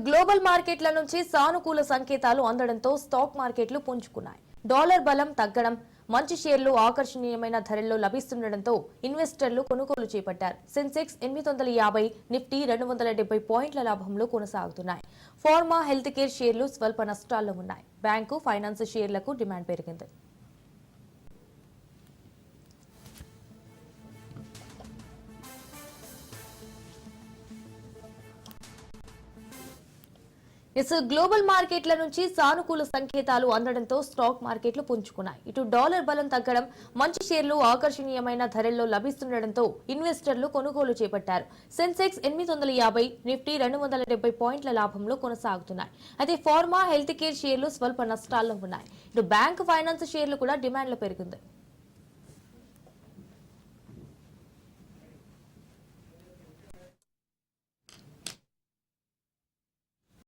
Global మార్కెట్ల నుంచి సానుకూల సంకేతాలు అందడంతో స్టాక్ మార్కెట్లు పుంజుకున్నాయి. డాలర్ బలం తగ్గడం, మంచి షేర్లు ఆకర్షణీయమైన ధరల్లో లభిస్తుండటంతో ఇన్వెస్టర్లు కొనుగోలు చేపట్టారు. సెన్సెక్స్ 850, నిఫ్టీ 270 పాయింట్ల లాభంలో కొనసాగుతున్నాయి. ఫార్మా, హెల్త్ కేర్ షేర్లు స్వల్ప నష్టాల్లో ఉన్నాయి. బ్యాంకు, ఫైనాన్స్ షేర్లకు డిమాండ్ పెరిగింది. గ్లోబల్ మార్కెట్ల నుంచి సానుకూల సంకేతాలు అందడంతో స్టాక్ మార్కెట్లు పుంజుకున్నాయి. ఇటు డాలర్ బలం తగ్గడం, మంచి షేర్లు ఆకర్షణీయమైన ధరల్లో లభిస్తుండటంతో ఇన్వెస్టర్లు కొనుగోలు చేపట్టారు. సెన్సెక్స్ 850, నిఫ్టీ 270 పాయింట్ల లాభంలో కొనసాగుతున్నాయి. అయితే ఫార్మా, హెల్త్ కేర్ షేర్లు స్వల్ప నష్టాల్లో ఉన్నాయి. ఇటు బ్యాంక్, ఫైనాన్స్ షేర్లు కూడా డిమాండ్లో పెరిగింది.